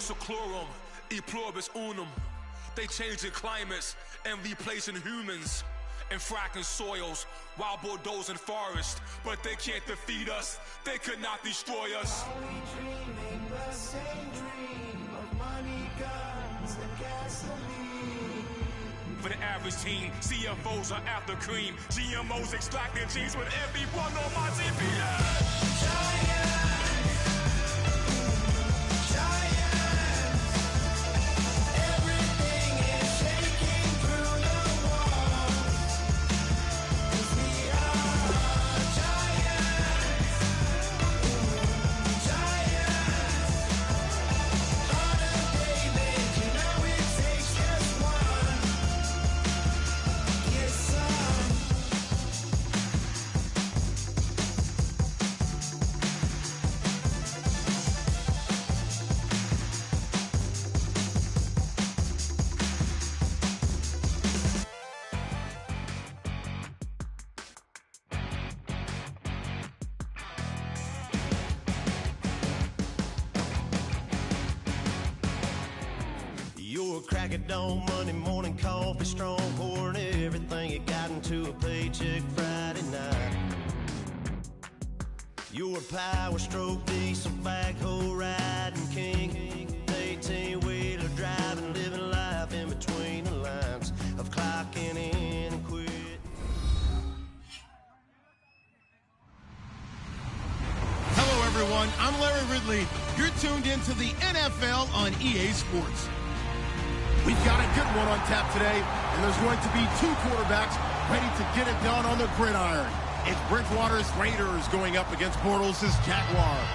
seclorum, e pluribus unum. They changing climates and replacing humans and fracking soils while bulldozing forests. But they can't defeat us, they could not destroy us. Are we dreaming the same dream of money, guns, and gasoline? For the average team, CFOs are after cream. GMOs extracting genes with everyone on my GPS. Giants, everything is shaking through the walls. 'Cause we are giants, Heart of David, you know it takes just one. Get some. You're a crack at dawn, Monday morning coffee, strong pouring everything you got into a paycheck Friday night. You're a power stroke, diesel backhoe riding king, 18-wheeler driving, living life in between the lines of clocking in and quit. Hello, everyone. I'm Larry Ridley. You're tuned into the NFL on EA Sports. We've got a good one on tap today, and there's going to be two quarterbacks ready to get it done on the gridiron. It's Bridgewater's Raiders going up against Bortles' Jaguars.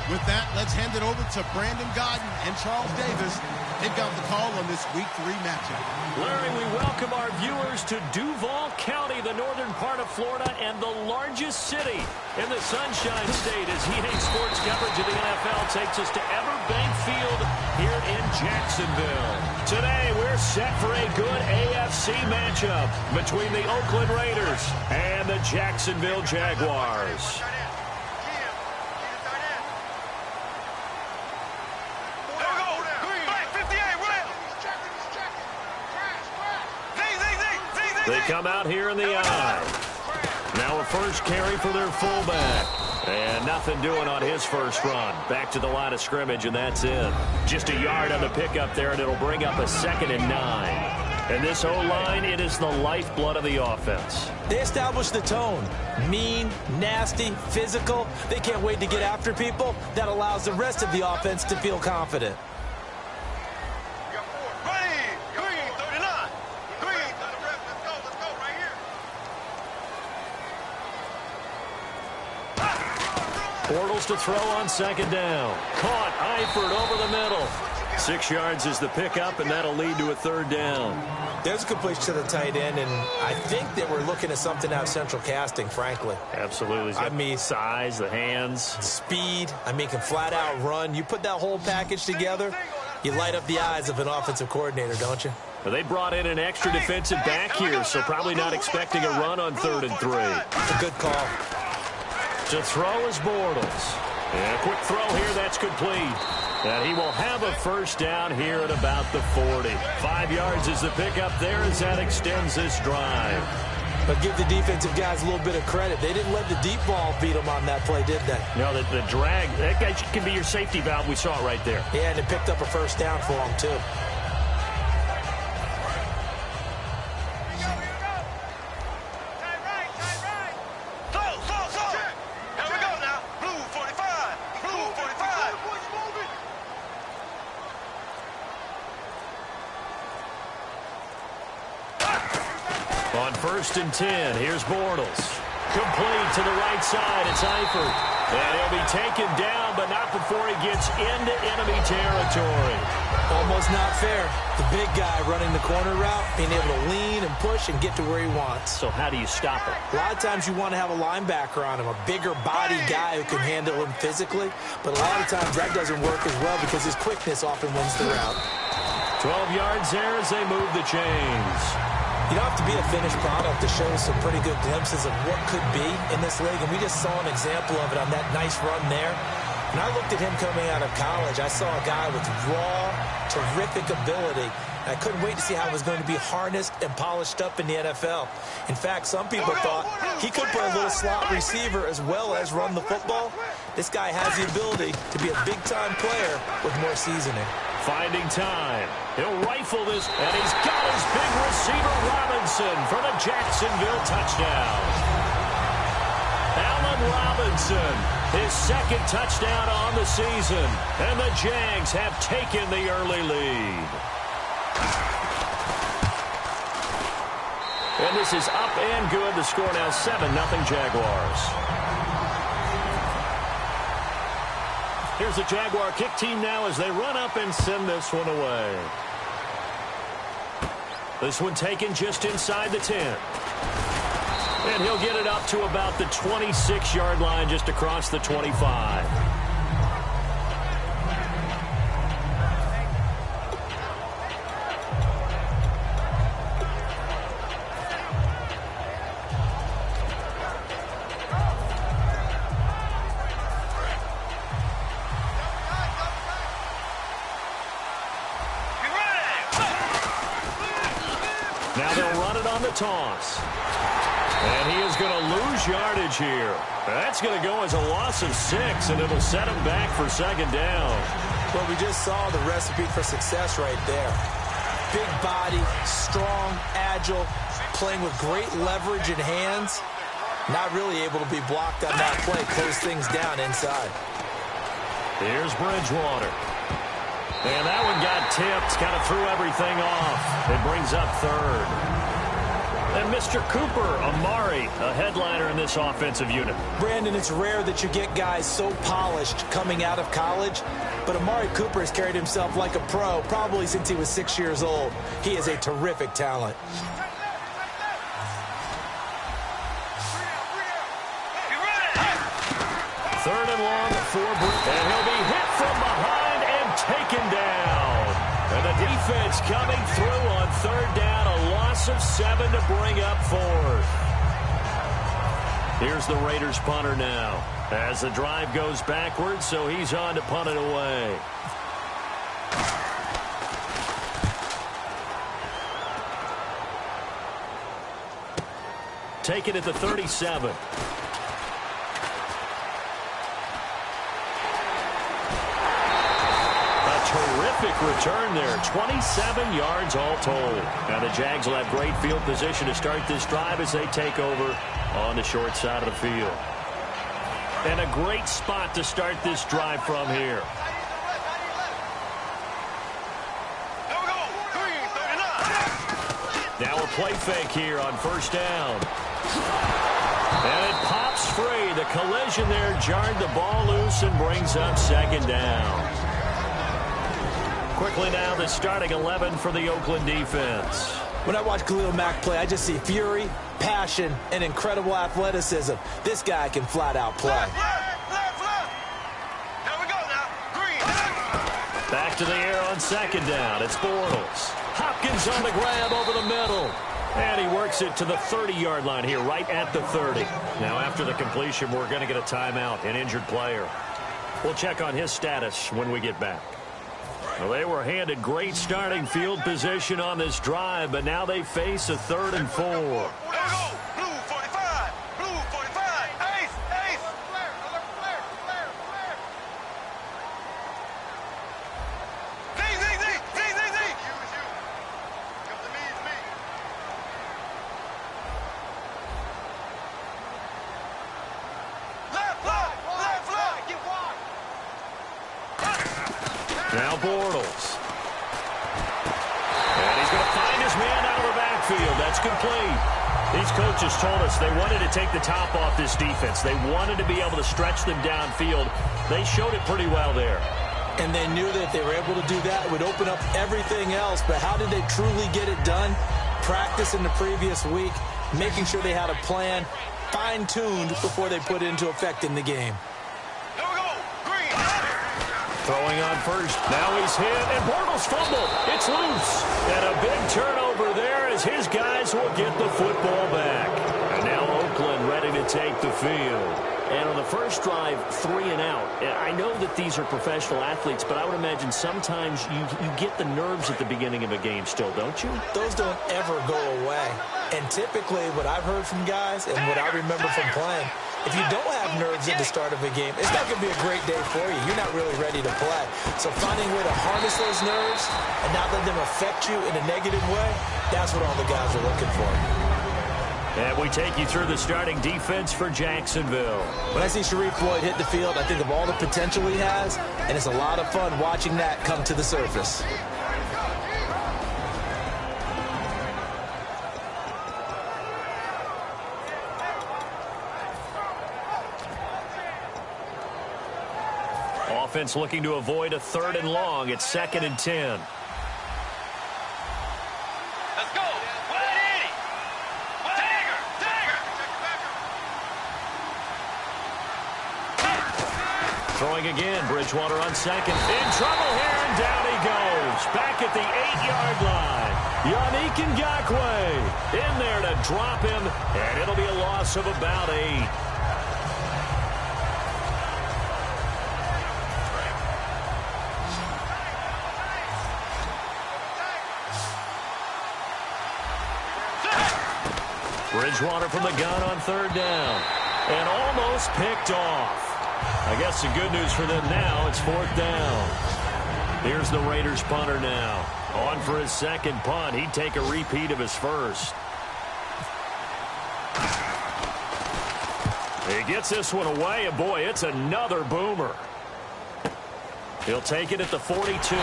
With that, let's hand it over to Brandon Godden and Charles Davis. They've got the call on this Week 3 matchup. Larry, we welcome our viewers to Duval County, the northern part of Florida, and the largest city in the Sunshine State as EA Sports coverage of the NFL takes us to Everbank Field here in Jacksonville. Today, we're set for a good AFC matchup between the Oakland Raiders and the Jacksonville Jaguars. They come out here in the eye. Now a first carry for their fullback. And nothing doing on his first run. Back to the line of scrimmage, and that's it. Just a yard on the pickup there, and it'll bring up a 2nd and 9. And this O-line, it is the lifeblood of the offense. They establish the tone. Mean, nasty, physical. They can't wait to get after people. That allows the rest of the offense to feel confident. Bortles to throw on 2nd down. Caught Eifert over the middle. 6 yards is the pickup, and that'll lead to a 3rd down. There's a completion to the tight end, and I think that we're looking at something out of central casting, frankly. Absolutely. I mean, size, the hands. Speed. I mean, can flat out run. You put that whole package together, you light up the eyes of an offensive coordinator, don't you? Well, they brought in an extra defensive back here, so probably not expecting a run on 3rd and 3. It's a good call. To throw is Bortles. And a quick throw here, that's complete. And he will have a first down here at about the 40. 5 yards is the pickup there as that extends this drive. But give the defensive guys a little bit of credit. They didn't let the deep ball beat them on that play, did they? No, the drag, that guy can be your safety valve. We saw it right there. Yeah, and it picked up a first down for them, too. On 1st and 10, here's Bortles. Complete to the right side. It's Eifert. And he'll be taken down, but not before he gets into enemy territory. Almost not fair. The big guy running the corner route, being able to lean and push and get to where he wants. So how do you stop it? A lot of times you want to have a linebacker on him, a bigger body guy who can handle him physically. But a lot of times that doesn't work as well because his quickness often wins the route. 12 yards there as they move the chains. You don't have to be a finished product to show some pretty good glimpses of what could be in this league, and we just saw an example of it on that nice run there. When I looked at him coming out of college, I saw a guy with raw, terrific ability. I couldn't wait to see how it was going to be harnessed and polished up in the NFL. In fact, some people thought he could play a little slot receiver as well as run the football. This guy has the ability to be a big-time player with more seasoning. Finding time. He'll rifle this, and he's got his big receiver, Robinson, for the Jacksonville touchdown. Allen Robinson, his second touchdown on the season, and the Jags have taken the early lead. And this is up and good. The score now 7-0 Jaguars. Here's the Jaguar kick team now as they run up and send this one away. This one taken just inside the 10. And he'll get it up to about the 26-yard line, just across the 25. Now they'll run it on the toss. And he is going to lose yardage here. That's going to go as a loss of 6, and it'll set him back for second down. Well, we just saw the recipe for success right there. Big body, strong, agile, playing with great leverage in hands. Not really able to be blocked on that play. Close things down inside. Here's Bridgewater. And that one got tipped, kind of threw everything off. It brings up third. And Mr. Cooper, Amari, a headliner in this offensive unit. Brandon, it's rare that you get guys so polished coming out of college, but Amari Cooper has carried himself like a pro probably since he was 6 years old. He is a terrific talent. Third and long for Brett. And he'll be hit from behind and taken down. And the defense coming through on third down. A loss of 7 to bring up fourth. Here's the Raiders punter now. As the drive goes backwards, so he's on to punt it away. Take it at the 37. Terrific return there. 27 yards all told. Now the Jags will have great field position to start this drive as they take over on the short side of the field. And a great spot to start this drive from here. Now a play fake here on first down. And it pops free. The collision there jarred the ball loose and brings up second down. Quickly now, the starting 11 for the Oakland defense. When I watch Khalil Mack play, I just see fury, passion, and incredible athleticism. This guy can flat out play. Back to the air on second down. It's Bortles. Hopkins on the grab over the middle. And he works it to the 30-yard line here, right at the 30. Now, after the completion, we're going to get a timeout, an injured player. We'll check on his status when we get back. Well, they were handed great starting field position on this drive, but now they face a 3rd and 4. Blue 45. Blue 45. Ace. Z. Come to me. Left. Get wide. Now Bortles. And he's going to find his man out of the backfield. That's complete. These coaches told us they wanted to take the top off this defense. They wanted to be able to stretch them downfield. They showed it pretty well there. And they knew that if they were able to do that, it would open up everything else. But how did they truly get it done? Practice in the previous week, making sure they had a plan, fine-tuned before they put it into effect in the game. Throwing on first. Now he's hit, and Bortles fumbled. It's loose. And a big turnover there as his guys will get the football back. And now Oakland ready to take the field. And on the first drive, 3 and out. I know that these are professional athletes, but I would imagine sometimes you get the nerves at the beginning of a game still, don't you? Those don't ever go away. And typically what I've heard from guys and what I remember from playing, if you don't have nerves at the start of a game, it's not going to be a great day for you. You're not really ready to play. So finding a way to harness those nerves and not let them affect you in a negative way, that's what all the guys are looking for. And we take you through the starting defense for Jacksonville. When I see Sharif Floyd hit the field, I think of all the potential he has, and it's a lot of fun watching that come to the surface. Offense looking to avoid a 3rd and long. It's 2nd and 10. Let's go. 180. Dagger. Throwing again. Bridgewater on 2nd. In trouble here, and down he goes. Back at the 8-yard line. Yannick Ngakoue in there to drop him, and it'll be a loss of about 8. Bridgewater from the gun on 3rd down. And almost picked off. I guess the good news for them now, it's 4th down. Here's the Raiders punter now. On for his 2nd punt. He'd take a repeat of his first. He gets this one away, and boy, it's another boomer. He'll take it at the 42.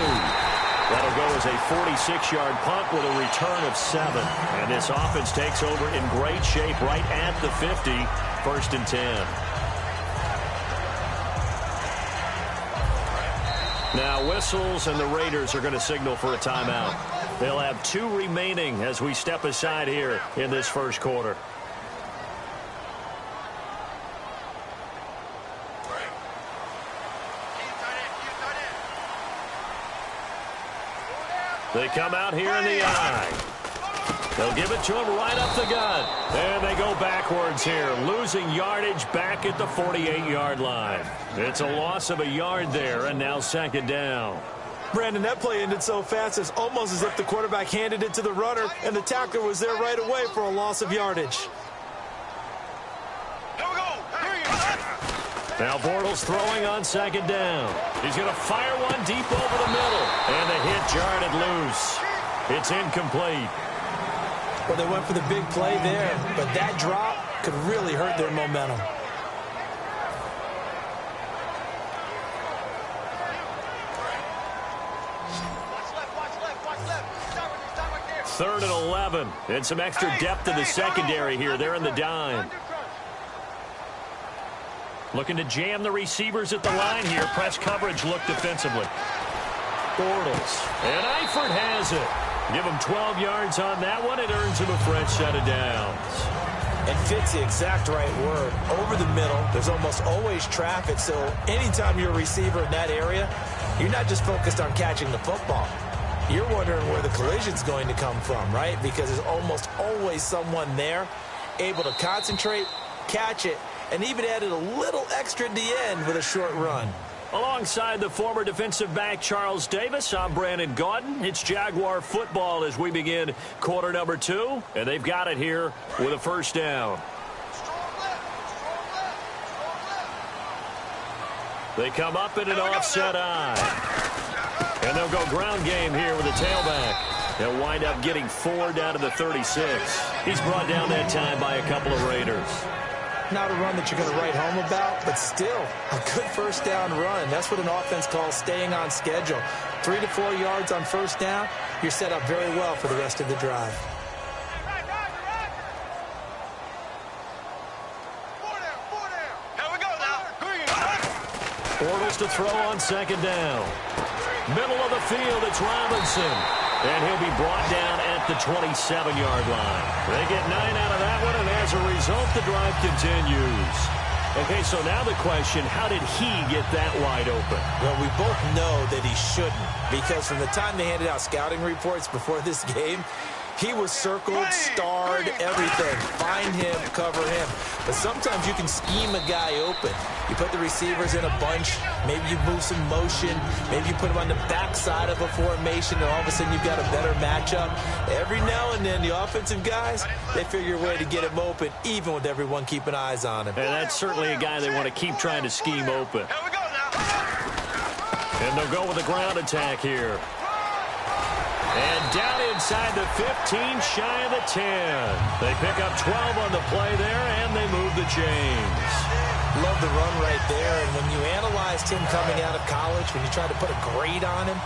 That'll go as a 46-yard punt with a return of 7. And this offense takes over in great shape right at the 50, 1st and 10. Now whistles, and the Raiders are going to signal for a timeout. They'll have 2 remaining as we step aside here in this first quarter. They come out here in the eye. They'll give it to him right up the gut. And they go backwards here, losing yardage back at the 48-yard line. It's a loss of a yard there, and now 2nd down. Brandon, that play ended so fast, it's almost as if the quarterback handed it to the runner, and the tackler was there right away for a loss of yardage. Here we go. Now Bortles throwing on 2nd down. He's going to fire one deep over the middle. And the hit jarred it loose. It's incomplete. Well, they went for the big play there, but that drop could really hurt their momentum. Watch left. Stop right there. 3rd and 11. And some extra depth in the secondary here. They're in the dime. Looking to jam the receivers at the line here. Press coverage look defensively. Bortles. And Eifert has it. Give him 12 yards on that one. It earns him a fresh set of downs. And fits the exact right word. Over the middle, there's almost always traffic. So anytime you're a receiver in that area, you're not just focused on catching the football. You're wondering where the collision's going to come from, right? Because there's almost always someone there able to concentrate, catch it, and even added a little extra at the end with a short run. Alongside the former defensive back Charles Davis, I'm Brandon Gaudin. It's Jaguar football as we begin quarter number 2, and they've got it here with a 1st down. They come up in an offset eye. And they'll go ground game here with a tailback. They'll wind up getting 4 down to the 36. He's brought down that time by a couple of Raiders. Not a run that you're going to write home about, but still a good 1st down run. That's what an offense calls staying on schedule. 3 to 4 yards on 1st down, you're set up very well for the rest of the drive. Here we go now. Bortles to throw on 2nd down. Middle of the field, it's Robinson. And he'll be brought down at the 27-yard line. They get 9 out of that one, and as a result, the drive continues. Okay, so now the question, how did he get that wide open? Well, we both know that he shouldn't, because from the time they handed out scouting reports before this game, He was circled, starred, everything. Find him, cover him. But sometimes you can scheme a guy open. You put the receivers in a bunch. Maybe you move some motion. Maybe you put them on the backside of a formation, and all of a sudden you've got a better matchup. Every now and then, the offensive guys, they figure a way to get him open, even with everyone keeping eyes on him. And that's certainly a guy they want to keep trying to scheme open. Here we go now. And they'll go with a ground attack here. And down inside the 15, shy of the 10. They pick up 12 on the play there, and they move the chains. Love the run right there. And when you analyzed him coming out of college, when you tried to put a grade on him,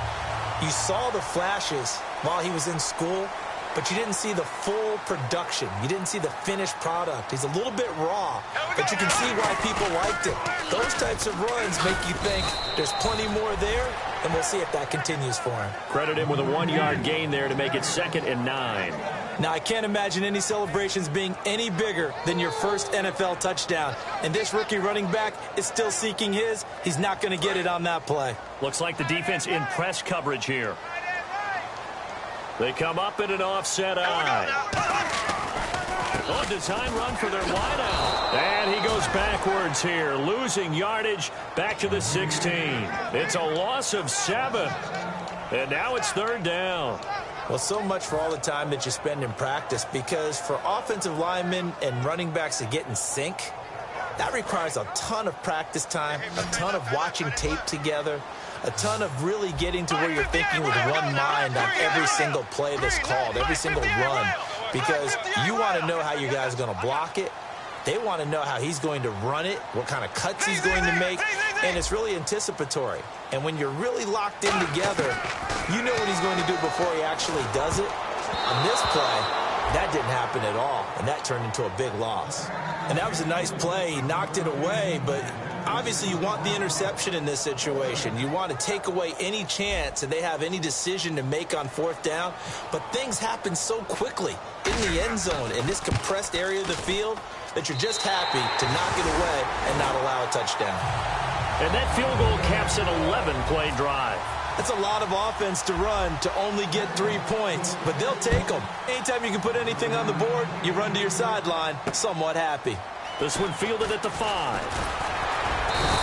you saw the flashes while he was in school, but you didn't see the full production. You didn't see the finished product. He's a little bit raw, but you can see why people liked it. Those types of runs make you think there's plenty more there, and we'll see if that continues for him. Credit him with a 1-yard gain there to make it 2nd and 9. Now, I can't imagine any celebrations being any bigger than your first NFL touchdown. And this rookie running back is still seeking his. He's not going to get it on that play. Looks like the defense in press coverage here. They come up in an offset eye. Oh, design run for their wideout. And he goes backwards here, losing yardage back to the 16. It's a loss of 7. And now it's 3rd down. Well, so much for all the time that you spend in practice, because for offensive linemen and running backs to get in sync, that requires a ton of practice time, a ton of watching tape together, a ton of really getting to where you're thinking with one mind on every single play that's called, every single run, because you want to know how your guy's going to block it. They want to know how he's going to run it, what kind of cuts he's going to make, and it's really anticipatory. And when you're really locked in together, you know what he's going to do before he actually does it. On this play, that didn't happen at all, and that turned into a big loss. And that was a nice play. He knocked it away, but obviously you want the interception in this situation. You want to take away any chance that they have any decision to make on 4th down, but things happen so quickly in the end zone in this compressed area of the field that you're just happy to knock it away and not allow a touchdown. And that field goal caps an 11-play drive. That's a lot of offense to run to only get 3 points, but they'll take them. Anytime you can put anything on the board, you run to your sideline, somewhat happy. This one fielded at the 5.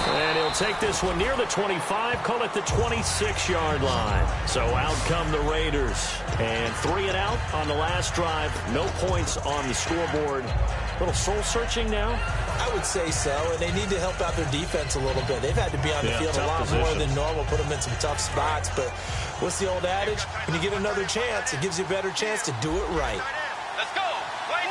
And he'll take this one near the 25, call it the 26-yard line. So out come the Raiders. And 3 and out on the last drive. No points on the scoreboard. A little soul-searching now? I would say so, and they need to help out their defense a little bit. They've had to be on the field a lot more than normal, put them in some tough spots. But what's the old adage? When you get another chance, it gives you a better chance to do it right. Let's go. Play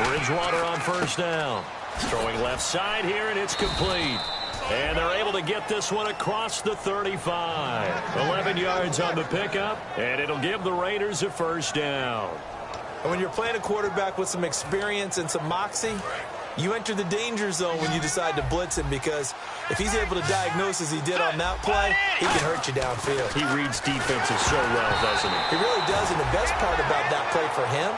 90. Bridgewater on 1st down. Throwing left side here, and it's complete. And they're able to get this one across the 35. 11 yards on the pickup, and it'll give the Raiders a 1st down. And when you're playing a quarterback with some experience and some moxie, you enter the danger zone when you decide to blitz him, because if he's able to diagnose as he did on that play, he can hurt you downfield. He reads defenses so well, doesn't he? He really does, and the best part about that play for him,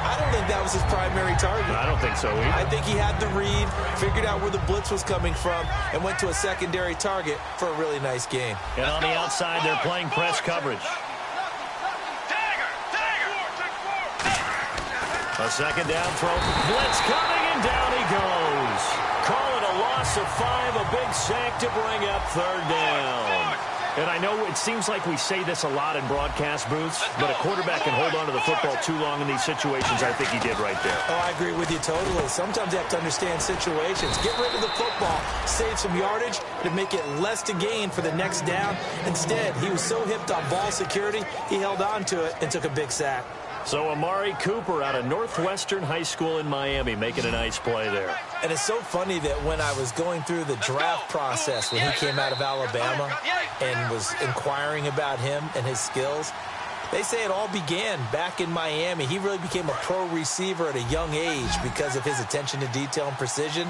I don't think that was his primary target. I don't think so either. I think he had the read, figured out where the blitz was coming from, and went to a secondary target for a really nice game. And on the outside, they're playing press coverage. A 2nd down throw. Blitz coming, and down he goes. Call it a loss of 5, a big sack to bring up 3rd down. And I know it seems like we say this a lot in broadcast booths, but a quarterback can hold on to the football too long in these situations. I think he did right there. Oh, I agree with you totally. Sometimes you have to understand situations. Get rid of the football, save some yardage to make it less to gain for the next down. Instead, he was so hipped on ball security, he held on to it and took a big sack. So Amari Cooper out of Northwestern High School in Miami making a nice play there. And it's so funny that when I was going through the draft process when he came out of Alabama and was inquiring about him and his skills, they say it all began back in Miami. He really became a pro receiver at a young age because of his attention to detail and precision.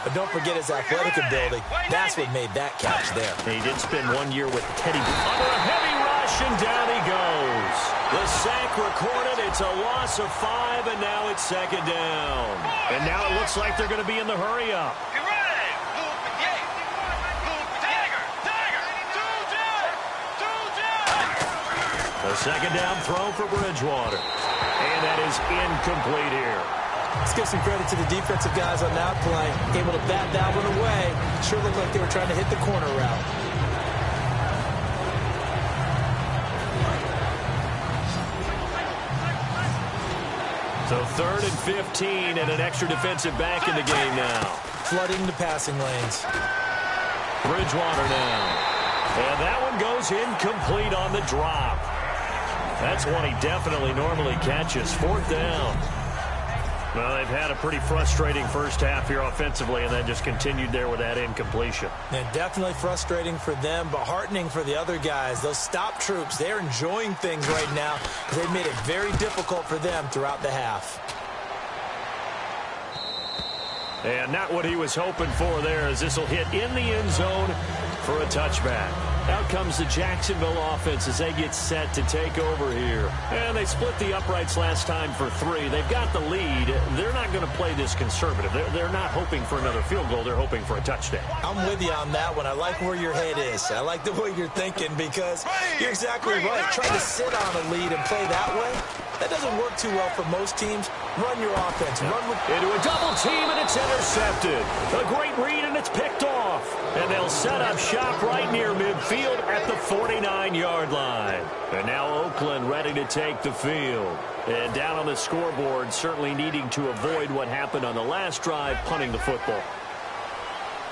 But don't forget his athletic ability. That's what made that catch there. And he did spend 1 year with Teddy under a heavy rush, and down he goes. The sack recorded. It's a loss of 5, and now it's 2nd down. And now it looks like they're going to be in the hurry-up. A second down throw for Bridgewater. And that is incomplete here. Let's give some credit to the defensive guys on that play. Able to bat that one away. Sure looked like they were trying to hit the corner route. So 3rd and 15 and an extra defensive back in the game now. Flooding the passing lanes. Bridgewater now. And that one goes incomplete on the drop. That's one he definitely normally catches. 4th down. Well, they've had a pretty frustrating first half here offensively, and then just continued there with that incompletion. Yeah, definitely frustrating for them, but heartening for the other guys. Those stop troops, they're enjoying things right now because they've made it very difficult for them throughout the half. And not what he was hoping for there, as this will hit in the end zone for a touchback. Out comes the Jacksonville offense as they get set to take over here. And they split the uprights last time for 3. They've got the lead. They're not going to play this conservative. They're not hoping for another field goal. They're hoping for a touchdown. I'm with you on that one. I like where your head is. I like the way you're thinking because you're exactly right. Trying to sit on a lead and play that way, that doesn't work too well for most teams. Run your offense. Run with into a double team, and it's intercepted. A great read, and it's picked off. And they'll set up shop right near midfield at the 49-yard line. And now Oakland ready to take the field. And down on the scoreboard, certainly needing to avoid what happened on the last drive, punting the football.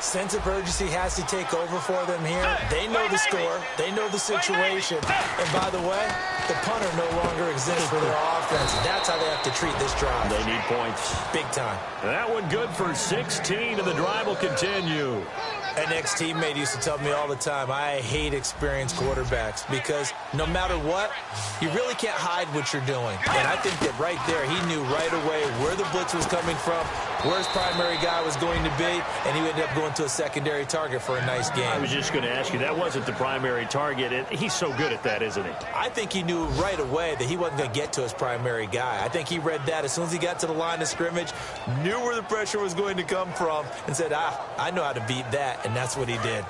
Sense of urgency has to take over for them here. They know the score. They know the situation. And by the way, the punter no longer exists for their offense. That's how they have to treat this drive. They need points. Big time. That one good for 16, and the drive will continue. An ex-teammate used to tell me all the time, I hate experienced quarterbacks because no matter what, you really can't hide what you're doing. And I think that right there, he knew right away where the blitz was coming from, where his primary guy was going to be, and he ended up going to a secondary target for a nice game. I was just going to ask you, that wasn't the primary target. He's so good at that, isn't he? I think he knew right away that he wasn't going to get to his primary guy. I think he read that as soon as he got to the line of scrimmage, knew where the pressure was going to come from, and said, I know how to beat that. And that's what he did.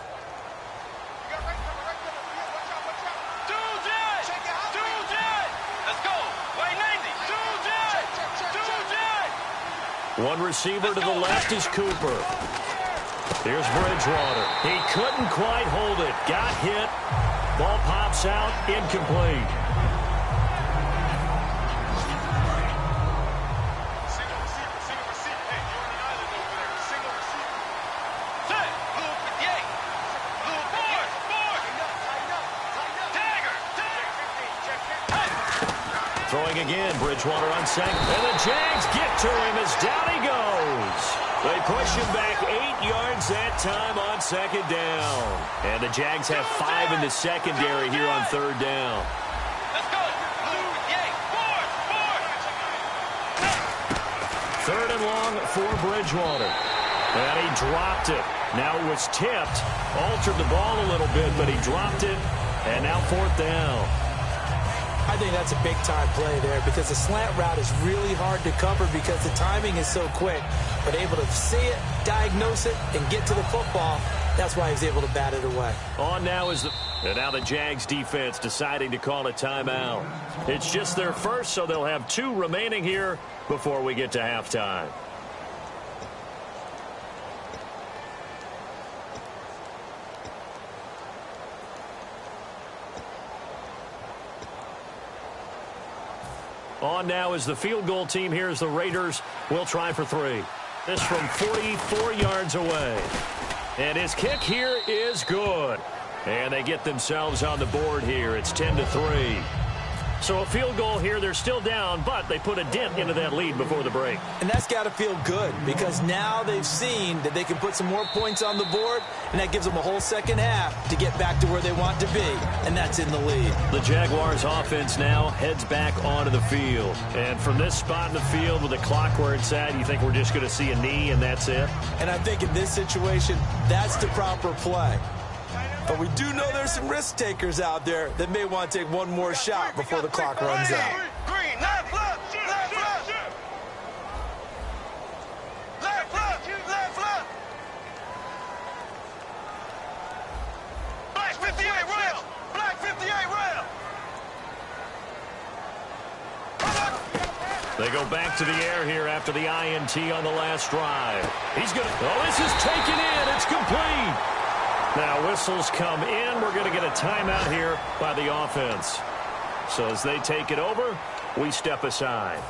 One receiver to the left is Cooper. Here's Bridgewater. He couldn't quite hold it. Got hit. Ball pops out. Incomplete. Throwing again, Bridgewater on second. And the Jags get to him as down he goes. They push him back 8 yards that time on second down. And the Jags have 5 in the secondary here on 3rd down. Let's go. 3rd and long for Bridgewater. And he dropped it. Now it was tipped. Altered the ball a little bit, but he dropped it. And now 4th down. I think that's a big-time play there because the slant route is really hard to cover because the timing is so quick. But able to see it, diagnose it, and get to the football, that's why he's able to bat it away. On now is the Jags defense deciding to call a timeout. It's just their first, so they'll have 2 remaining here before we get to halftime. On now is the field goal team. Here's the Raiders. We'll try for 3. This from 44 yards away. And his kick here is good. And they get themselves on the board here. It's 10-3. So a field goal here. They're still down, but they put a dent into that lead before the break. And that's got to feel good because now they've seen that they can put some more points on the board, and that gives them a whole second half to get back to where they want to be, and that's in the lead. The Jaguars offense now heads back onto the field. And from this spot in the field with the clock where it's at, you think we're just going to see a knee and that's it? And I think in this situation, that's the proper play. But we do know there's some risk takers out there that may want to take one more shot before the clock runs out. Green, left, left, left, left. Left, left, left, left. Black 58 rail. Black 58 rail. go back to the air here after the INT on the last drive. He's going to... Oh, this is taken in. It's complete. Now, whistles come in. We're going to get a timeout here by the offense. So as they take it over, we step aside.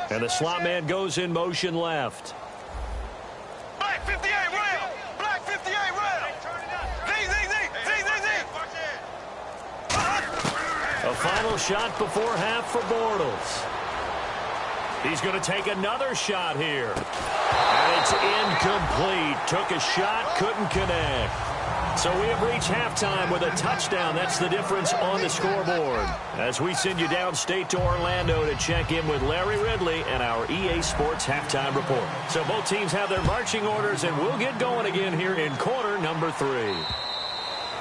And the slot man goes in motion left. Black 58 rail. Black 58 rail. A final shot before half for Bortles. He's going to take another shot here. And it's incomplete. Took a shot, couldn't connect. So we have reached halftime with a touchdown. That's the difference on the scoreboard. As we send you downstate to Orlando to check in with Larry Ridley and our EA Sports Halftime Report. So both teams have their marching orders, and we'll get going again here in quarter number 3.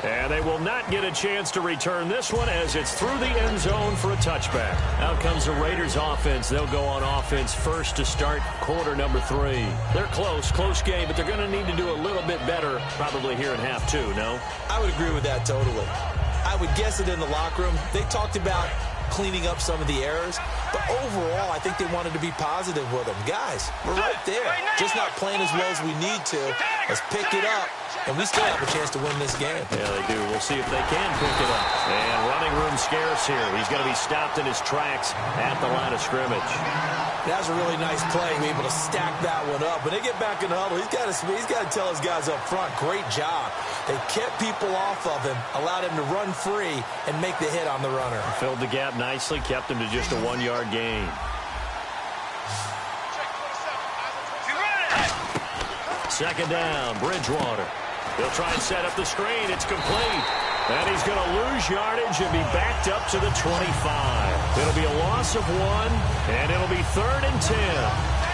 And they will not get a chance to return this one as it's through the end zone for a touchback. Out comes the Raiders offense. They'll go on offense first to start quarter number 3. They're close game, but they're going to need to do a little bit better probably here in half 2, no? I would agree with that totally. I would guess it in the locker room. They talked about cleaning up some of the errors, but overall, I think they wanted to be positive with them. Guys, we're right there. Just not playing as well as we need to. Let's pick it up, and we still have a chance to win this game. Yeah, they do. We'll see if they can pick it up. And running room scarce here. He's going to be stopped in his tracks at the line of scrimmage. That was a really nice play. We're able to stack that one up. When they get back in the huddle, he's got to tell his guys up front, great job. They kept people off of him, allowed him to run free, and make the hit on the runner. Filled the gap nicely, kept him to just a 1-yard gain. Second down, Bridgewater. He'll try and set up the screen. It's complete. And he's going to lose yardage and be backed up to the 25. It'll be a loss of 1, and it'll be 3rd and 10.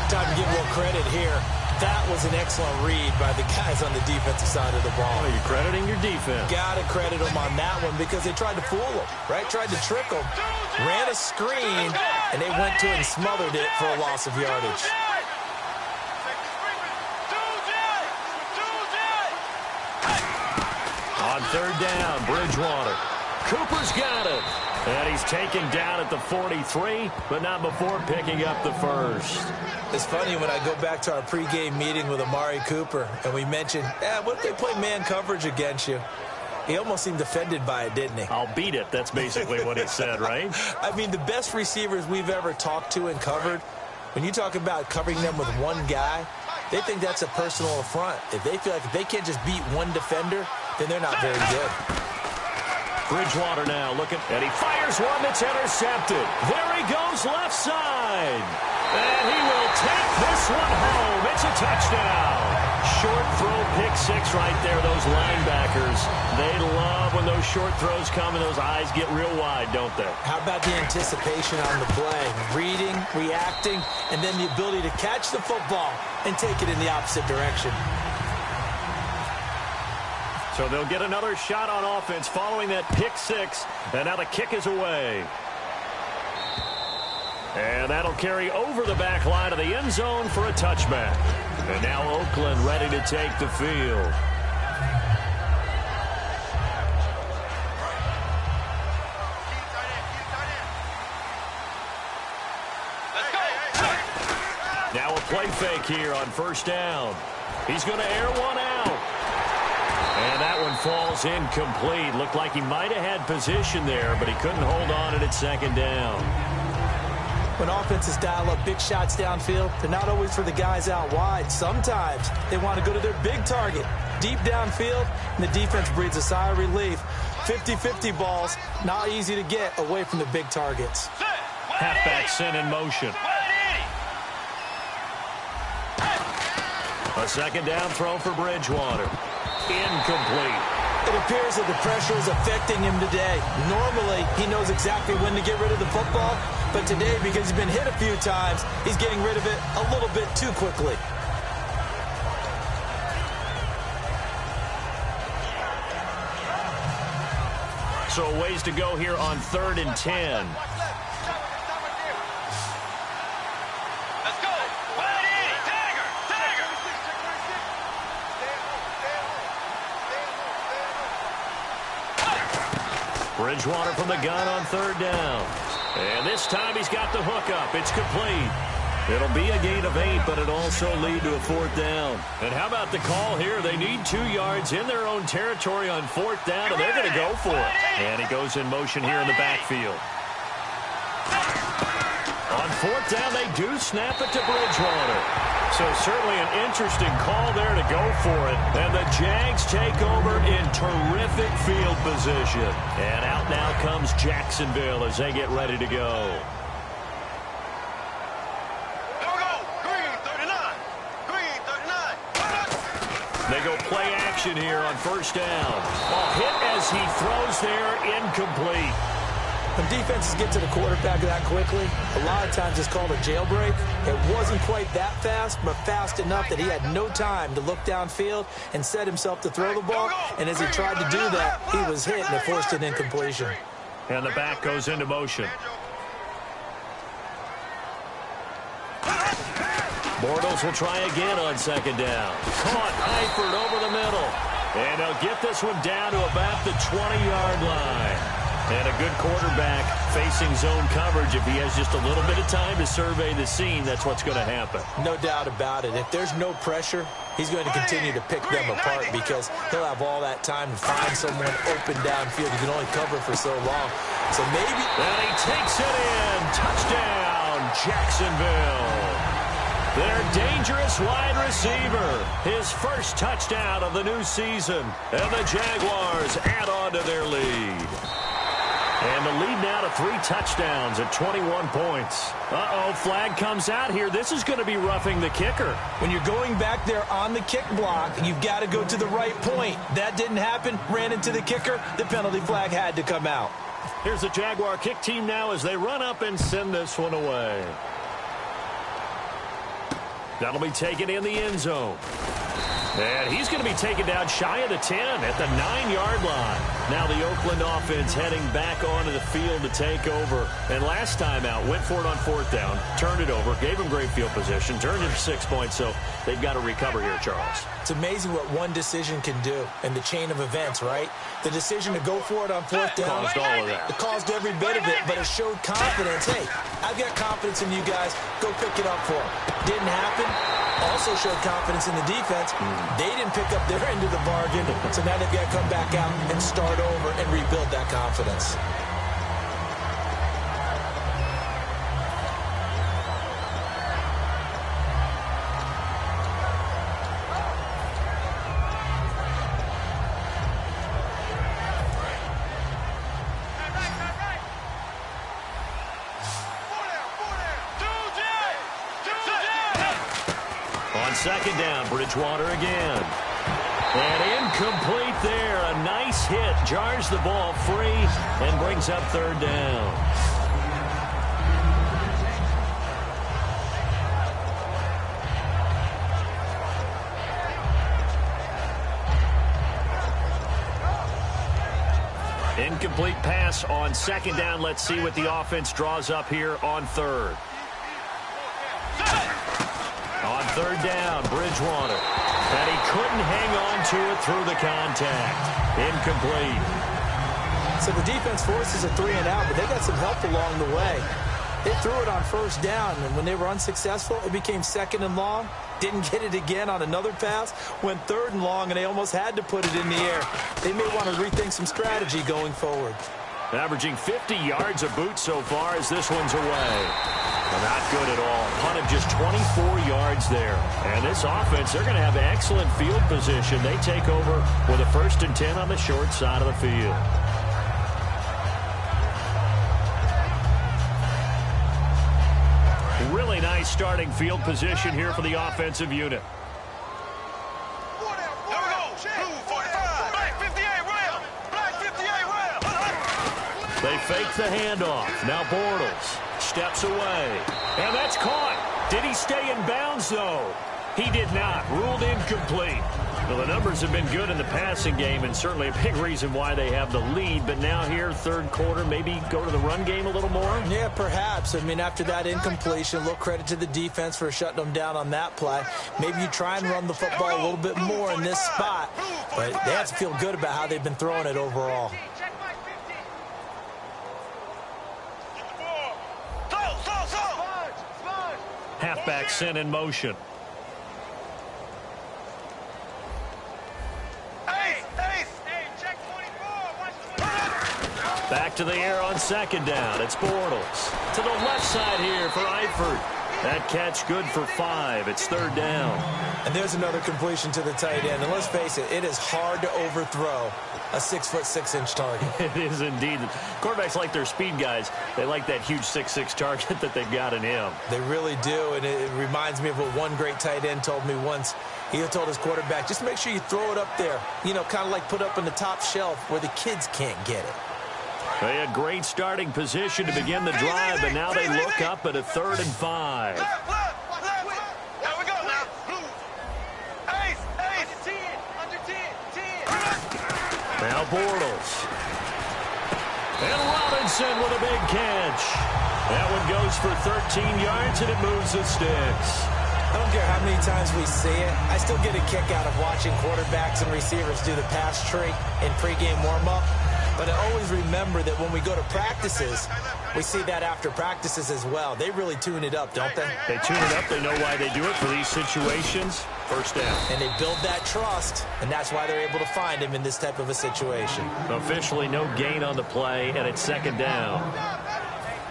Time to give a little credit here. That was an excellent read by the guys on the defensive side of the ball. Oh, you're crediting your defense. Got to credit them on that one because they tried to fool them, right? Tried to trick them. Ran a screen, and they went to it and smothered it for a loss of yardage. On third down, Bridgewater. Cooper's got it. And he's taken down at the 43, but not before picking up the first. It's funny when I go back to our pregame meeting with Amari Cooper, and we mentioned, what if they play man coverage against you? He almost seemed offended by it, didn't he? I'll beat it. That's basically what he said, right? I mean, the best receivers we've ever talked to and covered, when you talk about covering them with one guy, they think that's a personal affront. If they feel like if they can't just beat one defender, then they're not very good. Bridgewater now looking, and he fires one that's intercepted. There he goes left side. And he will take this one home. It's a touchdown. Short throw, pick 6 right there. Those linebackers, they love when those short throws come and those eyes get real wide, don't they? How about the anticipation on the play? Reading, reacting, and then the ability to catch the football and take it in the opposite direction. So they'll get another shot on offense following that pick 6. And now the kick is away. And that'll carry over the back line of the end zone for a touchback. And now Oakland ready to take the field. Now a play fake here on first down. He's going to air one out. And that one falls incomplete. Looked like he might have had position there, but he couldn't hold on at second down. When offenses dial up big shots downfield, they're not always for the guys out wide. Sometimes they want to go to their big target, deep downfield, and the defense breathes a sigh of relief. 50-50 balls, not easy to get away from the big targets. Halfback sent in motion. A second down throw for Bridgewater. Incomplete. It appears that the pressure is affecting him today. Normally, he knows exactly when to get rid of the football, but today, because he's been hit a few times, he's getting rid of it a little bit too quickly. So a ways to go here on 3rd and 10. Bridgewater from the gun on 3rd down. And this time he's got the hook up. It's complete. It'll be a gain of 8, but it'll also lead to a 4th down. And how about the call here? They need 2 yards in their own territory on 4th down, and they're going to go for it. And he goes in motion here in the backfield. On 4th down, they do snap it to Bridgewater. So certainly an interesting call there to go for it. And the Jags take over in terrific field position. And out now comes Jacksonville as they get ready to go. They go play action here on 1st down. A hit as he throws there, incomplete. When defenses get to the quarterback that quickly, a lot of times it's called a jailbreak. It wasn't quite that fast, but fast enough that he had no time to look downfield and set himself to throw the ball. And as he tried to do that, he was hit and it forced an incompletion. And the back goes into motion. Bortles will try again on 2nd down. Caught Eifert over the middle. And he'll get this one down to about the 20-yard line. And a good quarterback facing zone coverage. If he has just a little bit of time to survey the scene, that's what's going to happen. No doubt about it. If there's no pressure, he's going to continue to pick them apart because he'll have all that time to find someone open downfield. You can only cover for so long. So maybe... And he takes it in. Touchdown, Jacksonville. Their dangerous wide receiver. His first touchdown of the new season. And the Jaguars add on to their lead. And the lead now to 3 touchdowns at 21 points. Uh-oh, flag comes out here. This is going to be roughing the kicker. When you're going back there on the kick block, you've got to go to the right point. That didn't happen. Ran into the kicker. The penalty flag had to come out. Here's the Jaguar kick team now as they run up and send this one away. That'll be taken in the end zone. And he's going to be taken down shy of the 10 at the 9-yard line. Now the Oakland offense heading back onto the field to take over. And last time out, went for it on 4th down, turned it over, gave him great field position, turned it for 6 points, so they've got to recover here, Charles. It's amazing what one decision can do in the chain of events, right? The decision to go for it on 4th down. Caused all of that. It caused every bit of it, but it showed confidence. Hey, I've got confidence in you guys. Go pick it up for them. Didn't happen. Also showed confidence in the defense. They didn't pick up their end of the bargain, so now they've got to come back out and start over and rebuild that confidence. On 2nd down, Bridgewater again. And incomplete there. A nice hit. Jars the ball free and brings up 3rd down. Incomplete pass on 2nd down. Let's see what the offense draws up here on 3rd. On 3rd down, Bridgewater. And he couldn't hang on to it through the contact. Incomplete. So the defense forces a 3-and-out, but they got some help along the way. They threw it on 1st down, and when they were unsuccessful, it became 2nd and long. Didn't get it again on another pass. Went 3rd and long, and they almost had to put it in the air. They may want to rethink some strategy going forward. Averaging 50 yards a boot so far as this one's away. Not good at all. Punt of just 24 yards there. And this offense, they're going to have excellent field position. They take over with a 1st and 10 on the short side of the field. Really nice starting field position here for the offensive unit. They fake the handoff. Now Bortles steps away. And that's caught. Did he stay in bounds, though? He did not. Ruled incomplete. Well, the numbers have been good in the passing game and certainly a big reason why they have the lead. But now here, third quarter, maybe go to the run game a little more? Yeah, perhaps. I mean, after that incompletion, a little credit to the defense for shutting them down on that play. Maybe you try and run the football a little bit more in this spot. But they have to feel good about how they've been throwing it overall. Halfback sent in motion. Back to the air on second down. It's Bortles. To the left side here for Eifert. That catch good for 5. It's third down. And there's another completion to the tight end. And let's face it, it is hard to overthrow a 6'6" target. It is indeed. Quarterbacks like their speed guys. They like that huge 6'6" target that they've got in him. They really do. And it reminds me of what one great tight end told me once. He told his quarterback, just make sure you throw it up there. You know, kind of like put up in the top shelf where the kids can't get it. They had great starting position to begin the drive, but now they look up at a 3rd and 5. Here we go now. Ace. Now Bortles. And Robinson with a big catch. That one goes for 13 yards, and it moves the sticks. I don't care how many times we see it. I still get a kick out of watching quarterbacks and receivers do the pass tree in pregame warm-up. But I always remember that when we go to practices, we see that after practices as well. They really tune it up, don't they? They tune it up. They know why they do it for these situations. First down. And they build that trust, and that's why they're able to find him in this type of a situation. Officially no gain on the play, and it's second down.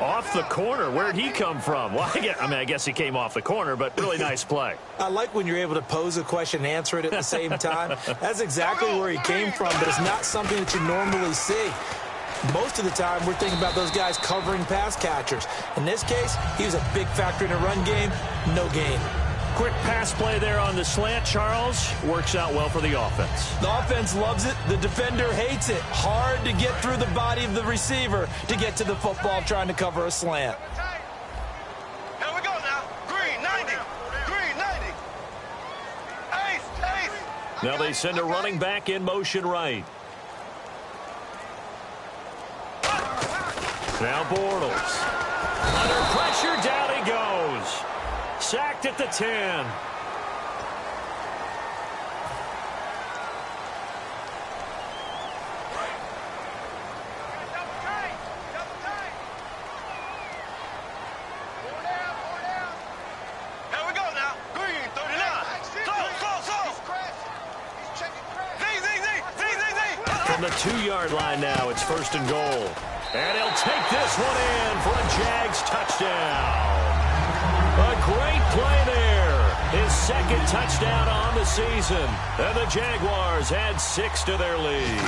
Off the corner. Where'd he come from? Well, I guess he came off the corner, but really nice play. I like when you're able to pose a question and answer it at the same time. That's exactly where he came from, but it's not something that you normally see. Most of the time, we're thinking about those guys covering pass catchers. In this case, he was a big factor in a run game. No gain. Quick pass play there on the slant, Charles. Works out well for the offense. The offense loves it. The defender hates it. Hard to get through the body of the receiver to get to the football trying to cover a slant. Here we go now. Green 90. Ace. Now they send a running back in motion right. Now Bortles. Under pressure, down he goes. Sacked at the 10. Here we go now. Green 39. From the 2-yard line now, it's first and goal. And he'll take this one in for a Jags touchdown. A great play there. His second touchdown on the season. And the Jaguars add 6 to their lead.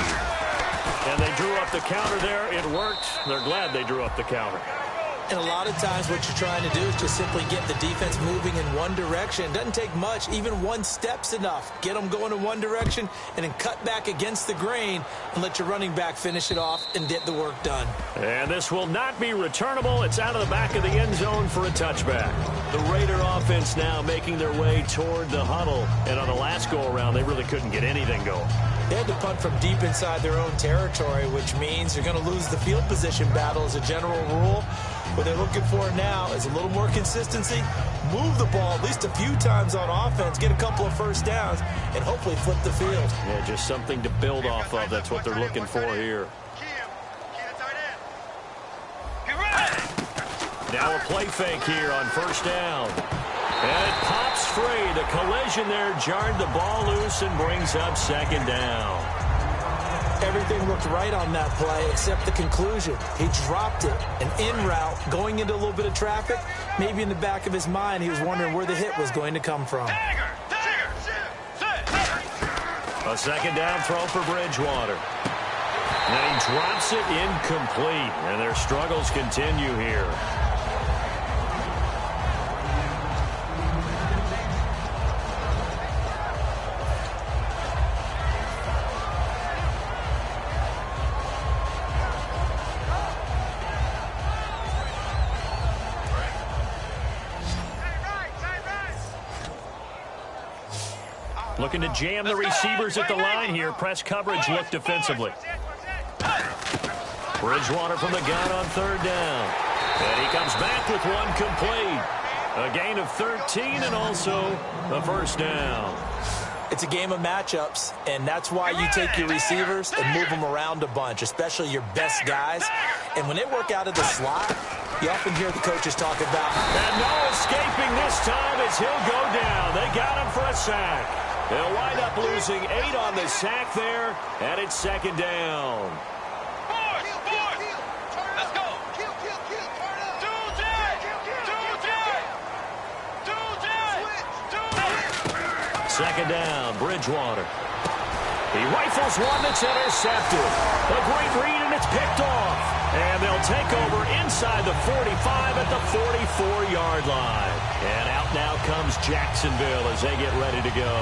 And they drew up the counter there. It worked. They're glad they drew up the counter. And a lot of times what you're trying to do is just simply get the defense moving in one direction. It doesn't take much. Even one step's enough. Get them going in one direction and then cut back against the grain and let your running back finish it off and get the work done. And this will not be returnable. It's out of the back of the end zone for a touchback. The Raider offense now making their way toward the huddle. And on the last go-around, they really couldn't get anything going. They had to punt from deep inside their own territory, which means they're going to lose the field position battle as a general rule. What they're looking for now is a little more consistency, move the ball at least a few times on offense, get a couple of first downs, and hopefully flip the field. Yeah, just something to build off of. That's what they're looking for here. Now a play fake here on first down. And it pops free. The collision there jarred the ball loose and brings up second down. Everything looked right on that play except the conclusion. He dropped it, an in route, going into a little bit of traffic. Maybe in the back of his mind, he was wondering where the hit was going to come from. A second down throw for Bridgewater. And he drops it incomplete. And their struggles continue here. Looking to jam the receivers at the line here. Press coverage look defensively. Bridgewater from the gun on third down. And he comes back with one complete. A gain of 13 and also the first down. It's a game of matchups, and that's why you take your receivers and move them around a bunch, especially your best guys. And when they work out of the slot, you often hear the coaches talk about. And no escaping this time as he'll go down. They got him for a sack. They'll wind up losing 8 on the sack there, and it's second down. Second down, Bridgewater. He rifles one that's intercepted. A great read, and it's picked off. And they'll take over inside the 45 at the 44-yard line. And out now comes Jacksonville as they get ready to go.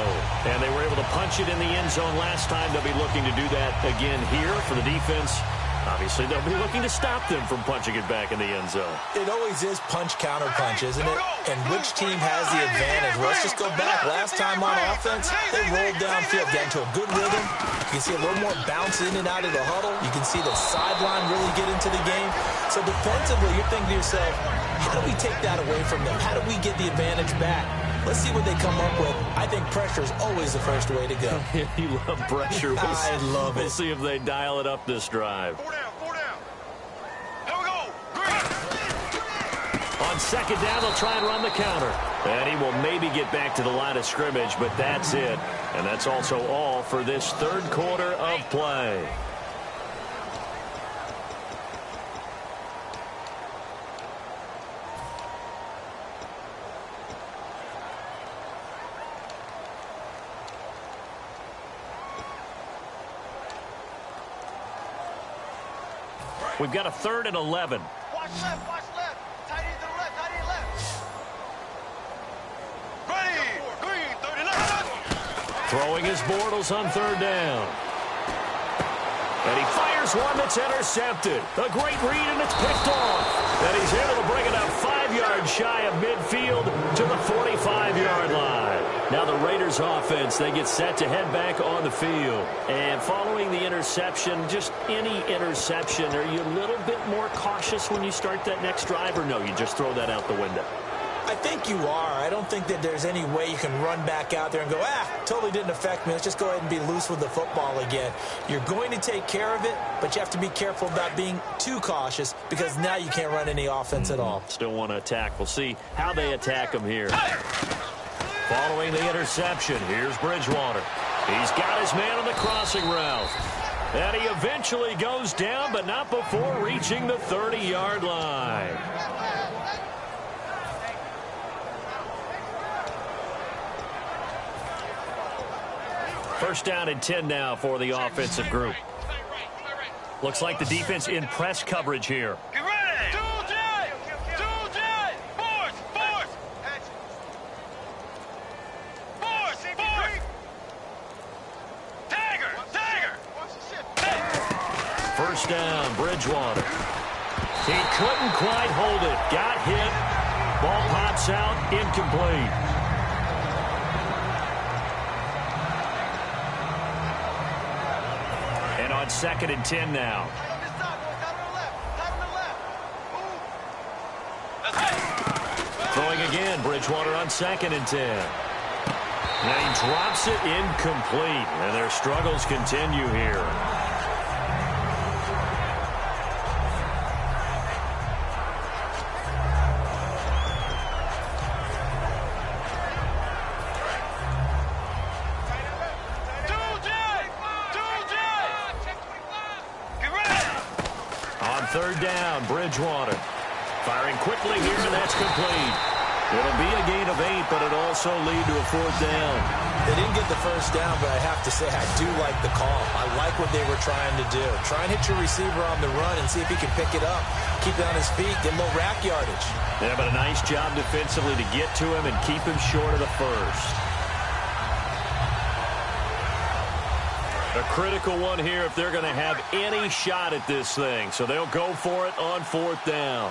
And they were able to punch it in the end zone last time. They'll be looking to do that again here for the defense. Obviously, they'll be looking to stop them from punching it back in the end zone. It always is punch-counter-punch, isn't it? And which team has the advantage? Well, let's just go back. Last time on offense, they rolled downfield, got into a good rhythm. You can see a little more bounce in and out of the huddle. You can see the sideline really get into the game. So defensively, you're thinking to yourself, how do we take that away from them? How do we get the advantage back? Let's see what they come up with. I think pressure is always the first way to go. You love pressure. I love it. We'll see if they dial it up this drive. 4 down. Here we go. Green. On second down, they'll try and run the counter. And he will maybe get back to the line of scrimmage, but that's it. And that's also all for this third quarter of play. We've got a 3rd and 11. Watch left. Tight end to the left, tight end left. Ready. Green, 39. Throwing his Bortles on third down. And he fires one that's intercepted. A great read, and it's picked off. And he's able to bring it up 5 yards shy of midfield to the 45-yard line. Now the Raiders offense, they get set to head back on the field. And following the interception, just any interception, are you a little bit more cautious when you start that next drive, or no, you just throw that out the window? I think you are. I don't think that there's any way you can run back out there and go, totally didn't affect me. Let's just go ahead and be loose with the football again. You're going to take care of it, but you have to be careful about being too cautious because now you can't run any offense at all. Still want to attack. We'll see how they attack him here. Following the interception, here's Bridgewater. He's got his man on the crossing route. And he eventually goes down, but not before reaching the 30-yard line. First down and 10 now for the offensive group. Looks like the defense in press coverage here. Get ready. Force. Dagger. First down, Bridgewater. He couldn't quite hold it. Got hit. Ball pops out, incomplete. And on 2nd and 10 now. Throwing again, Bridgewater on 2nd and 10. Now he drops it incomplete, and their struggles continue here. On 3rd down, Bridgewater. Firing quickly here, and that's complete. It'll be a gain of 8, but it'll also lead to a 4th down. They didn't get the first down, but I have to say I do like the call. I like what they were trying to do. Try and hit your receiver on the run and see if he can pick it up. Keep it on his feet, get a little rack yardage. Yeah, but a nice job defensively to get to him and keep him short of the first. A critical one here if they're going to have any shot at this thing. So they'll go for it on 4th down.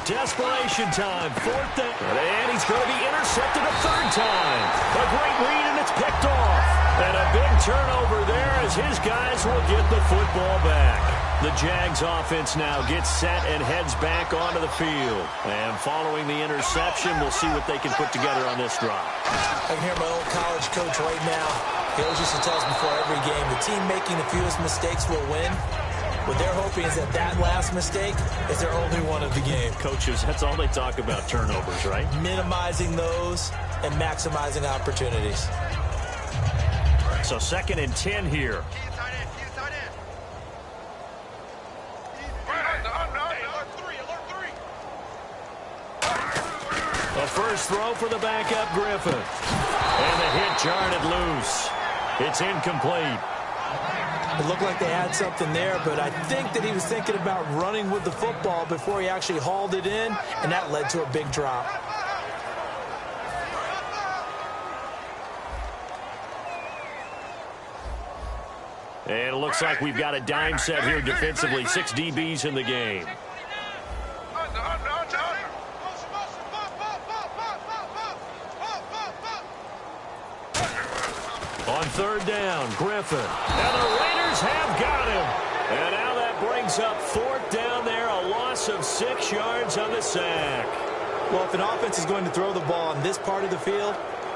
desperation time. 4th down. And he's going to be intercepted a 3rd time. A great read, and it's picked off. And a big turnover there as his guys will get the football back. The Jags offense now gets set and heads back onto the field. And following the interception, we'll see what they can put together on this drive. I can hear my old college coach right now. He always used to tell us before every game, the team making the fewest mistakes will win. What they're hoping is that last mistake is their only one of the game. Coaches, that's all they talk about, turnovers, right? Minimizing those and maximizing opportunities. So 2nd and 10 here. The first throw for the backup Griffin. And the hit jarred it loose. It's incomplete. It looked like they had something there, but I think that he was thinking about running with the football before he actually hauled it in, and that led to a big drop. And it looks like we've got a dime set here defensively. 6 DBs in the game. On 3rd down, Griffin. And the Raiders have got him. And now that brings up 4th down there. A loss of 6 yards on the sack. Well, if an offense is going to throw the ball on this part of the field,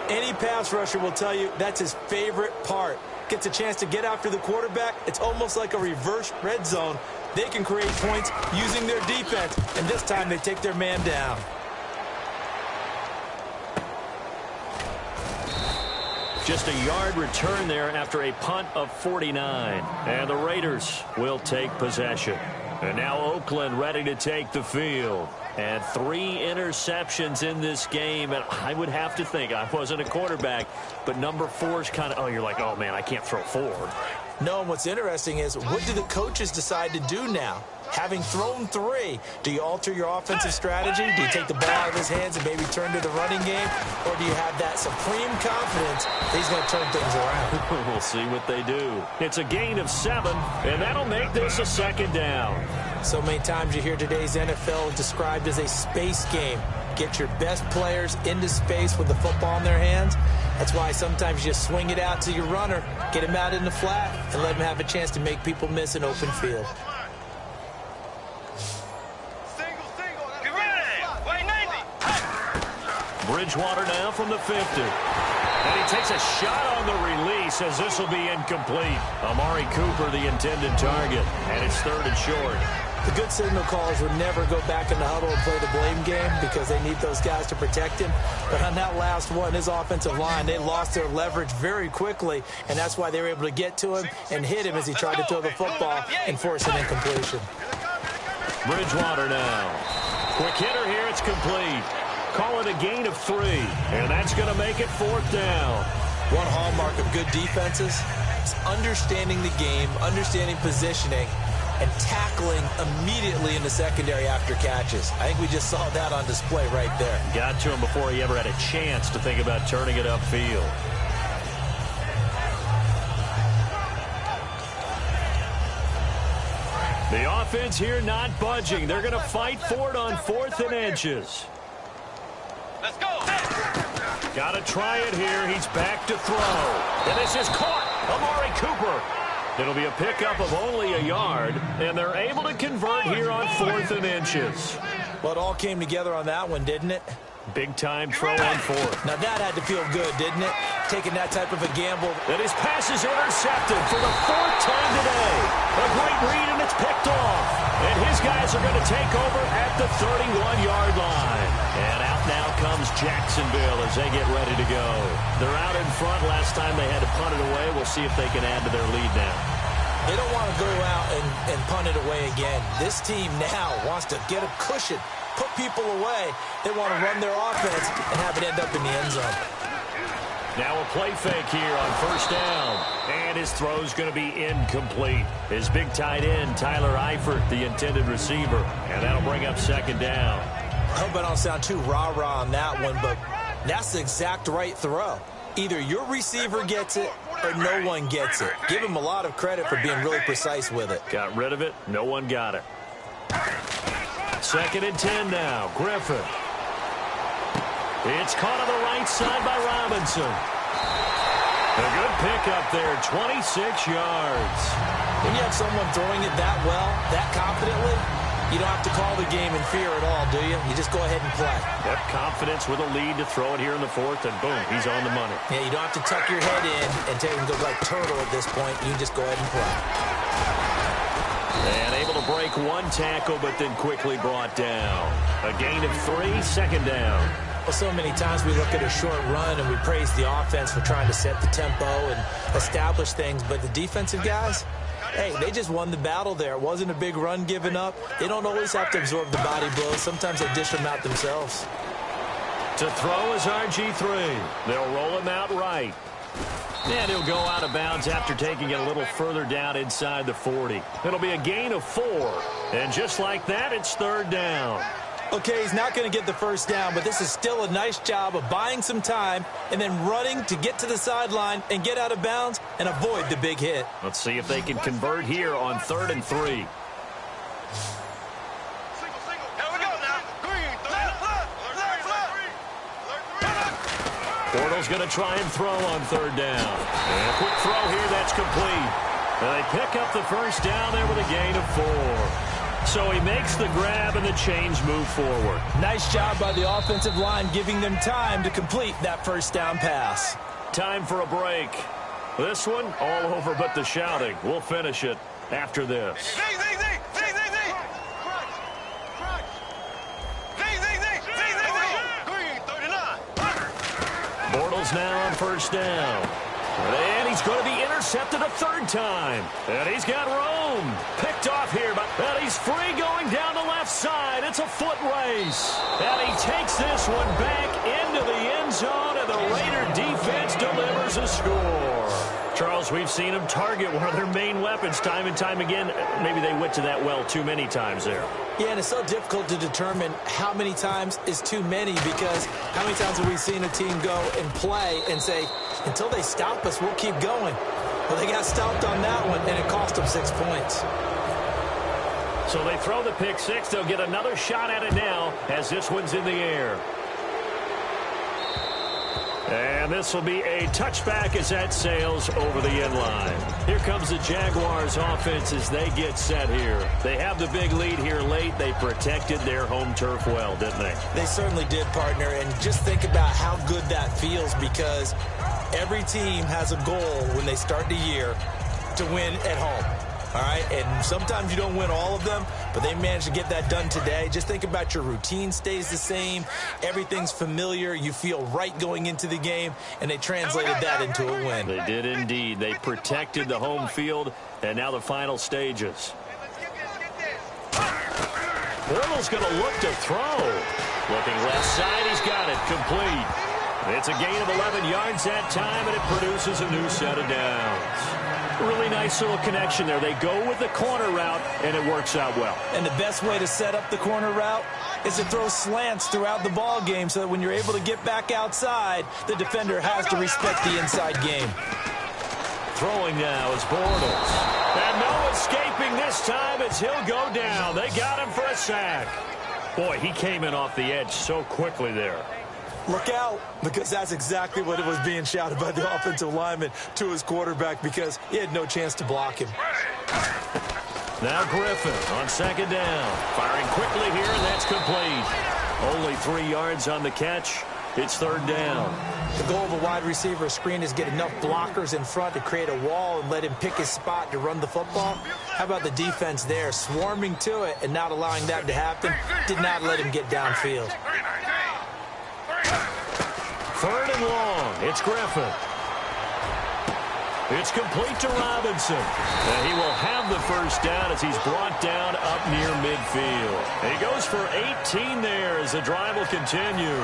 any pass rusher will tell you that's his favorite part. Gets a chance to get after the quarterback. It's almost like a reverse red zone. They can create points using their defense, and this time they take their man down. Just a yard return there after a punt of 49. And the Raiders will take possession. And now Oakland ready to take the field. And 3 interceptions in this game. And I would have to think, I wasn't a quarterback, but number 4 is kind of, you're like, oh, man, I can't throw 4. No, and what's interesting is, what do the coaches decide to do now? Having thrown 3, do you alter your offensive strategy? Do you take the ball out of his hands and maybe turn to the running game? Or do you have that supreme confidence that he's going to turn things around? We'll see what they do. It's a gain of 7, and that'll make this a 2nd down. So many times you hear today's NFL described as a space game. Get your best players into space with the football in their hands. That's why sometimes you just swing it out to your runner, get him out in the flat, and let him have a chance to make people miss an open field. Bridgewater now from the 50. And he takes a shot on the release as this will be incomplete. Amari Cooper, the intended target. And it's 3rd and short. The good signal callers would never go back in the huddle and play the blame game because they need those guys to protect him. But on that last one, his offensive line, they lost their leverage very quickly, and that's why they were able to get to him and hit him as he tried to throw the football and force an incompletion. Bridgewater now. Quick hitter here, it's complete. Call it a gain of 3, and that's going to make it 4th down. One hallmark of good defenses is understanding the game, understanding positioning, and tackling immediately in the secondary after catches. I think we just saw that on display right there. Got to him before he ever had a chance to think about turning it upfield. The offense here not budging. They're going to fight for it on 4th and inches. Let's go. Got to try it here. He's back to throw. And this is caught. Amari Cooper. It'll be a pickup of only a yard, and they're able to convert here on 4th and inches. Well, it all came together on that one, didn't it? Big-time throw on 4th. Now, that had to feel good, didn't it? Taking that type of a gamble. And his pass is intercepted for the 4th time today. A great read, and it's picked off. And his guys are going to take over at the 31-yard line. And out now comes Jacksonville as they get ready to go. They're out in front. Last time they had to punt it away. We'll see if they can add to their lead now. They don't want to go out and punt it away again. This team now wants to get a cushion, put people away. They want to run their offense and have it end up in the end zone. Now a play fake here on 1st down. And his throw's going to be incomplete. His big tight end, Tyler Eifert, the intended receiver. And that'll bring up 2nd down. I hope I don't sound too rah-rah on that one, but that's the exact right throw. Either your receiver gets it or no one gets it. Give him a lot of credit for being really precise with it. Got rid of it. No one got it. 2nd and 10 now. Griffin. It's caught on the right side by Robinson. A good pickup there, 26 yards. When you have someone throwing it that well, that confidently, you don't have to call the game in fear at all, do you? You just go ahead and play. Yep, confidence with a lead to throw it here in the 4th, and boom, he's on the money. Yeah, you don't have to tuck your head in and take and go like turtle at this point. You just go ahead and play. And able to break one tackle, but then quickly brought down. A gain of 3, 2nd down. Well, so many times we look at a short run and we praise the offense for trying to set the tempo and establish things, but the defensive guys, hey, they just won the battle there. It wasn't a big run given up. They don't always have to absorb the body blows. Sometimes they dish them out themselves. To throw is RG3. They'll roll him out right. And he'll go out of bounds after taking it a little further down inside the 40. It'll be a gain of 4. And just like that, it's 3rd down. Okay, he's not going to get the first down, but this is still a nice job of buying some time and then running to get to the sideline and get out of bounds and avoid the big hit. Let's see if they can convert here on 3rd and 3. Here we go now. Green. Left. Bortles going to try and throw on 3rd down. And a quick throw here, that's complete. And they pick up the first down there with a gain of 4. So he makes the grab and the chains move forward. Nice job by the offensive line giving them time to complete that first down pass. Time for a break. This one all over but the shouting. We'll finish it after this. Bortles now on first down. And he's going to be intercepted a 3rd time. And he's got room. Picked off here, but he's free going down the left side. It's a foot race. And he takes this one back into the end zone, and the Raider defense delivers a score. Charles, we've seen them target one of their main weapons time and time again. Maybe they went to that well too many times there. Yeah, and it's so difficult to determine how many times is too many, because how many times have we seen a team go and play and say, until they stop us, we'll keep going. Well, they got stopped on that one, and it cost them 6 points. So they throw the pick 6. They'll get another shot at it now as this one's in the air. And this will be a touchback as that sails over the end line. Here comes the Jaguars offense as they get set here. They have the big lead here late. They protected their home turf well, didn't they? They certainly did, partner. And just think about how good that feels, because every team has a goal when they start the year to win at home. All right, and sometimes you don't win all of them, but they managed to get that done today. Just think about your routine stays the same. Everything's familiar. You feel right going into the game, and they translated that into a win. They did indeed. They protected the home field, and now the final stages. Bortles going to look to throw. Looking left side, he's got it. Complete. It's a gain of 11 yards that time, and it produces a new set of downs. Really nice little connection there. They go with the corner route, and it works out well. And the best way to set up the corner route is to throw slants throughout the ball game so that when you're able to get back outside, the defender has to respect the inside game. Throwing now is Bortles. And no escaping this time as he'll go down. They got him for a sack. Boy, he came in off the edge so quickly there. Look out, because that's exactly what it was being shouted by the offensive lineman to his quarterback, because he had no chance to block him. Now Griffin on 2nd down. Firing quickly here, and that's complete. Only 3 yards on the catch. It's 3rd down. The goal of a wide receiver screen is get enough blockers in front to create a wall and let him pick his spot to run the football. How about the defense there, swarming to it and not allowing that to happen? Did not let him get downfield. 3rd and long. It's Griffin. It's complete to Robinson. And he will have the first down as he's brought down up near midfield. And he goes for 18 there as the drive will continue.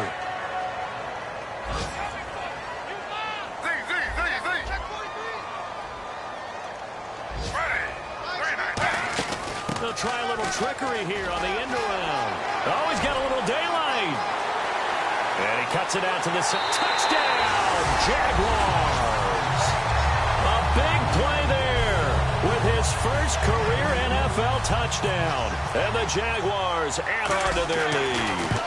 They'll try a little trickery here on the end around. Oh, he's got a little daylight. And he cuts it out to the touchdown, Jaguars. A big play there with his first career NFL touchdown. And the Jaguars add on to their lead.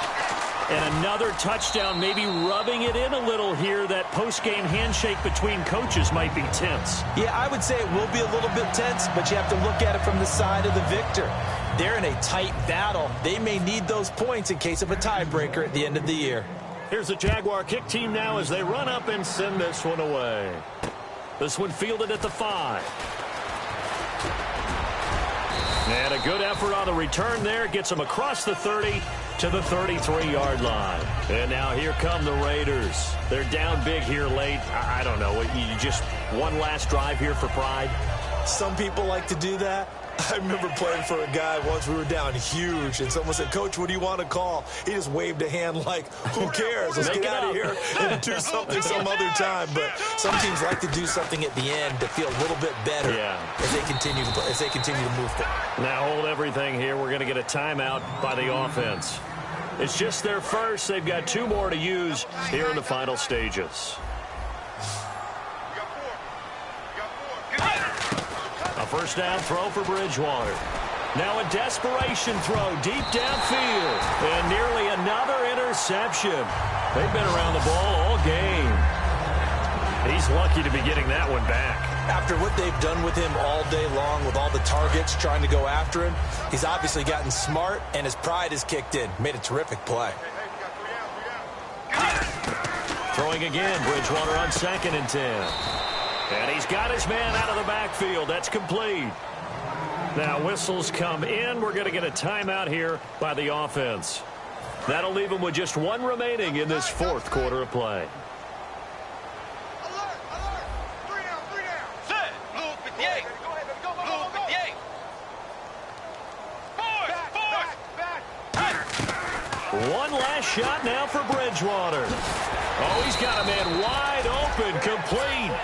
And another touchdown, maybe rubbing it in a little here. That post-game handshake between coaches might be tense. Yeah, I would say it will be a little bit tense, but you have to look at it from the side of the victor. They're in a tight battle. They may need those points in case of a tiebreaker at the end of the year. Here's the Jaguar kick team now as they run up and send this one away. This one fielded at the 5. And a good effort on the return there. Gets them across the 30 to the 33-yard line. And now here come the Raiders. They're down big here late. I don't know. You just one last drive here for pride? Some people like to do that. I remember playing for a guy once. We were down huge, and someone said, "Coach, what do you want to call?" He just waved a hand like, "Who cares? Let's get out of here and do something some other time." But some teams like to do something at the end to feel a little bit better as they continue to move forward. Now hold everything here. We're going to get a timeout by the offense. It's just their first. They've got 2 more to use here in the final stages. A first down throw for Bridgewater. Now a desperation throw deep downfield. And nearly another interception. They've been around the ball all game. He's lucky to be getting that one back. After what they've done with him all day long with all the targets trying to go after him, he's obviously gotten smart, and his pride has kicked in. Made a terrific play. Throwing again, Bridgewater on 2nd and 10. And he's got his man out of the backfield. That's complete. Now whistles come in. We're going to get a timeout here by the offense. That'll leave him with just 1 remaining in this 4th quarter of play. One last shot now for Bridgewater. Oh, he's got a man wide open, complete.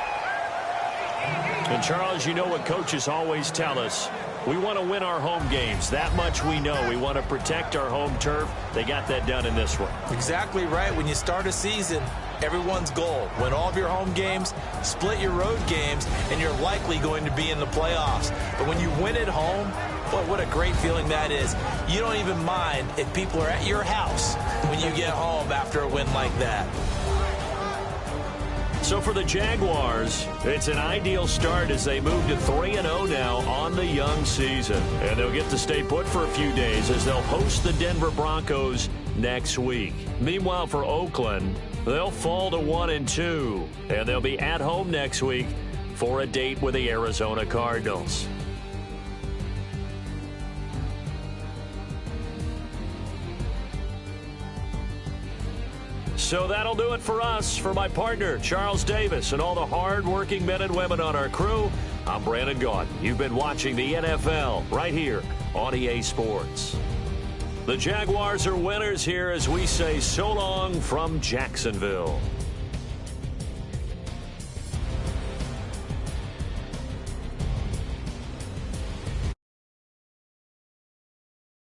And, Charles, you know what coaches always tell us. We want to win our home games. That much we know. We want to protect our home turf. They got that done in this one. Exactly right. When you start a season, everyone's goal: win all of your home games, split your road games, and you're likely going to be in the playoffs. But when you win at home, boy, what a great feeling that is. You don't even mind if people are at your house when you get home after a win like that. So for the Jaguars, it's an ideal start as they move to 3-0 now on the young season. And they'll get to stay put for a few days as they'll host the Denver Broncos next week. Meanwhile, for Oakland, they'll fall to 1-2. And they'll be at home next week for a date with the Arizona Cardinals. So that'll do it for us. For my partner, Charles Davis, and all the hard-working men and women on our crew, I'm Brandon Gaudin. You've been watching the NFL right here on EA Sports. The Jaguars are winners here as we say so long from Jacksonville.